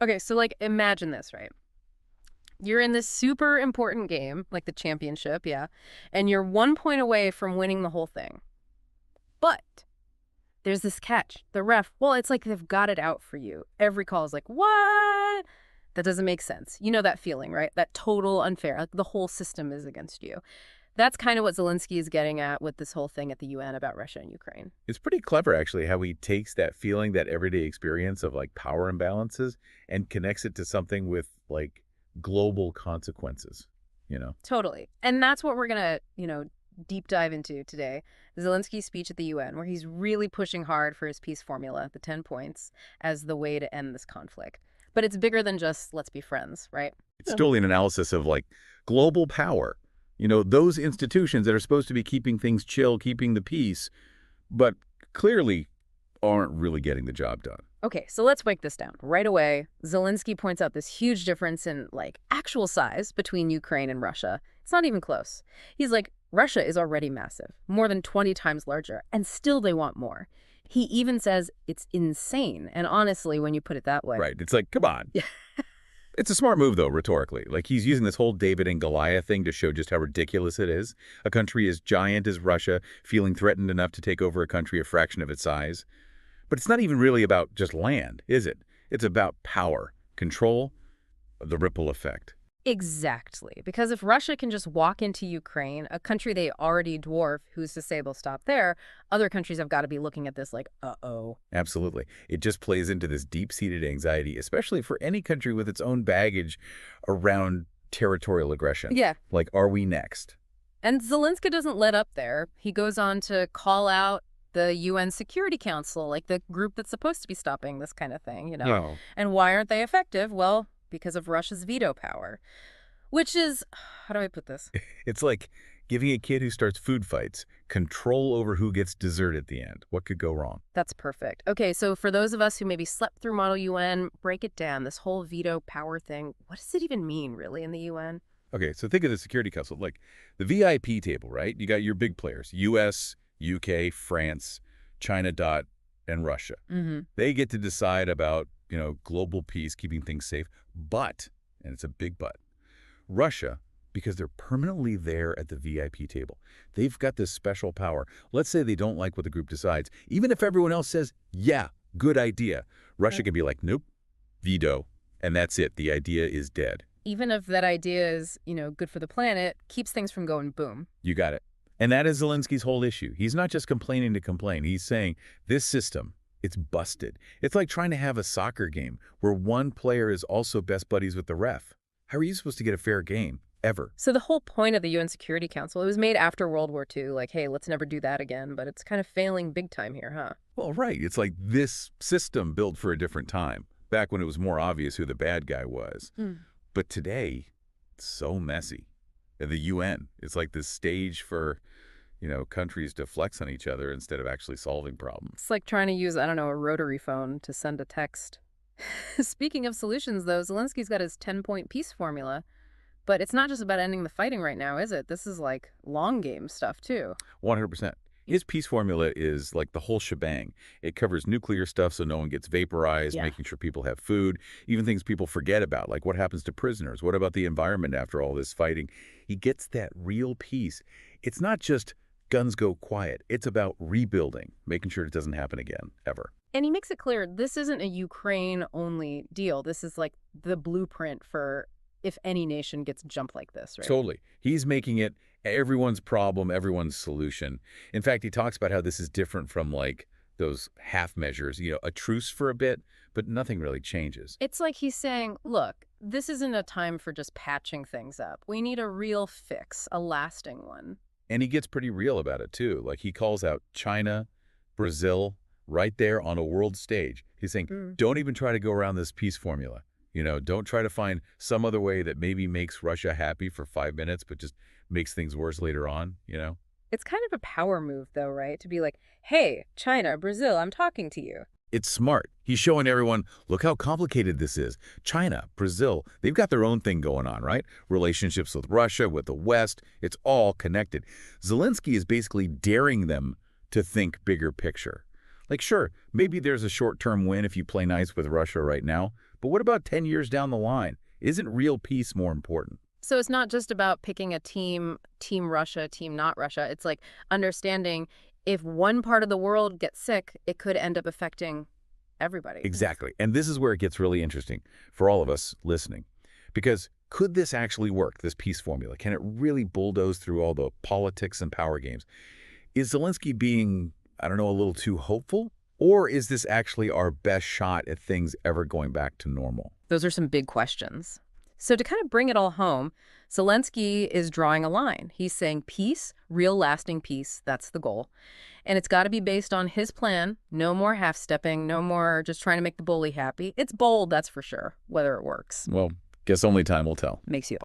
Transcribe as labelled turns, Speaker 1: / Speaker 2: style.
Speaker 1: Okay, so like imagine this, right? You're in this super important game, like the championship, yeah, and you're 1 point away from winning the whole thing. But there's this catch. The ref, well, it's like they've got it out for you. Every call is like, what? That doesn't make sense. You know that feeling, right? That total unfair. Like the whole system is against you. That's kind of what Zelensky is getting at with this whole thing at the UN about Russia and Ukraine.
Speaker 2: It's pretty clever, actually, how he takes that feeling, that everyday experience of like power imbalances and connects it to something with like global consequences, you know?
Speaker 1: Totally. And that's what we're going to, deep dive into today. Zelensky's speech at the UN, where he's really pushing hard for his peace formula, the 10 points, as the way to end this conflict. But it's bigger than just let's be friends, right?
Speaker 2: It's totally an analysis of like global power, those institutions that are supposed to be keeping things chill, keeping the peace, but clearly aren't really getting the job done.
Speaker 1: Okay, so let's break this down. Right away, Zelensky points out this huge difference in, like, actual size between Ukraine and Russia. It's not even close. He's like, Russia is already massive, more than 20 times larger, and still they want more. He even says it's insane, and honestly, when you put it that way.
Speaker 2: Right. It's like, come on.
Speaker 1: Yeah.
Speaker 2: It's a smart move, though, rhetorically. Like, he's using this whole David and Goliath thing to show just how ridiculous it is. A country as giant as Russia feeling threatened enough to take over a country a fraction of its size. But it's not even really about just land, is it? It's about power, control, the ripple effect.
Speaker 1: Exactly. Because if Russia can just walk into Ukraine, a country they already dwarf, who's to say they'll stop there, other countries have got to be looking at this like, uh-oh.
Speaker 2: Absolutely. It just plays into this deep-seated anxiety, especially for any country with its own baggage around territorial aggression.
Speaker 1: Yeah.
Speaker 2: Like, are we next?
Speaker 1: And Zelensky doesn't let up there. He goes on to call out the UN Security Council, like the group that's supposed to be stopping this kind of thing,
Speaker 2: No.
Speaker 1: And why aren't they effective? Well, because of Russia's veto power, which is, how do I put this?
Speaker 2: It's like giving a kid who starts food fights control over who gets dessert at the end. What could go wrong?
Speaker 1: That's perfect. Okay, so for those of us who maybe slept through Model UN, break it down. This whole veto power thing, what does it even mean, really, in the UN?
Speaker 2: Okay, so think of the Security Council, like the VIP table, right? You got your big players, U.S., UK, France, China, and Russia.
Speaker 1: Mm-hmm.
Speaker 2: They get to decide about, global peace, keeping things safe. But, and it's a big but, Russia, because they're permanently there at the VIP table, they've got this special power. Let's say they don't like what the group decides. Even if everyone else says, yeah, good idea, Russia can be like, nope, veto, and that's it. The idea is dead.
Speaker 1: Even if that idea is, good for the planet, keeps things from going boom.
Speaker 2: You got it. And that is Zelensky's whole issue. He's not just complaining to complain. He's saying this system, it's busted. It's like trying to have a soccer game where one player is also best buddies with the ref. How are you supposed to get a fair game, ever?
Speaker 1: So the whole point of the UN Security Council, it was made after World War II, like, hey, let's never do that again, but it's kind of failing big time here, huh?
Speaker 2: Well, right. It's like this system built for a different time, back when it was more obvious who the bad guy was. But today, it's so messy. And the UN is like this stage for, countries to flex on each other instead of actually solving problems.
Speaker 1: It's like trying to use, I don't know, a rotary phone to send a text. Speaking of solutions, though, Zelensky's got his 10-point peace formula. But it's not just about ending the fighting right now, is it? This is like long game stuff, too.
Speaker 2: 100%. His peace formula is like the whole shebang. It covers nuclear stuff so no one gets vaporized,
Speaker 1: Yeah.
Speaker 2: making sure people have food, even things people forget about, like what happens to prisoners. What about the environment after all this fighting? He gets that real peace. It's not just guns go quiet. It's about rebuilding, making sure it doesn't happen again, ever.
Speaker 1: And he makes it clear this isn't a Ukraine-only deal. This is like the blueprint for if any nation gets jumped like this, right?
Speaker 2: Totally. He's making it everyone's problem, everyone's solution. In fact, he talks about how this is different from like those half measures, a truce for a bit, but nothing really changes.
Speaker 1: It's like he's saying, look, this isn't a time for just patching things up. We need a real fix, a lasting one.
Speaker 2: And he gets pretty real about it, too. Like, he calls out China, Brazil, right there on a world stage. He's saying, don't even try to go around this peace formula. Don't try to find some other way that maybe makes Russia happy for 5 minutes, but just makes things worse later on,
Speaker 1: It's kind of a power move, though, right? To be like, hey, China, Brazil, I'm talking to you.
Speaker 2: It's smart. He's showing everyone, look how complicated this is. China, Brazil, they've got their own thing going on, right? Relationships with Russia, with the West, it's all connected. Zelensky is basically daring them to think bigger picture. Like, sure, maybe there's a short-term win if you play nice with Russia right now, But what about 10 years down the line? Isn't real peace more important?
Speaker 1: So it's not just about picking a team Russia, team not Russia. It's like understanding if one part of the world gets sick, it could end up affecting everybody.
Speaker 2: Exactly. And this is where it gets really interesting for all of us listening. Because could this actually work, this peace formula? Can it really bulldoze through all the politics and power games? Is Zelensky being, I don't know, a little too hopeful? Or is this actually our best shot at things ever going back to normal?
Speaker 1: Those are some big questions. So to kind of bring it all home, Zelensky is drawing a line. He's saying peace, real lasting peace, that's the goal. And it's got to be based on his plan. No more half-stepping, no more just trying to make the bully happy. It's bold, that's for sure, whether it works.
Speaker 2: Well, guess only time will tell.
Speaker 1: Makes you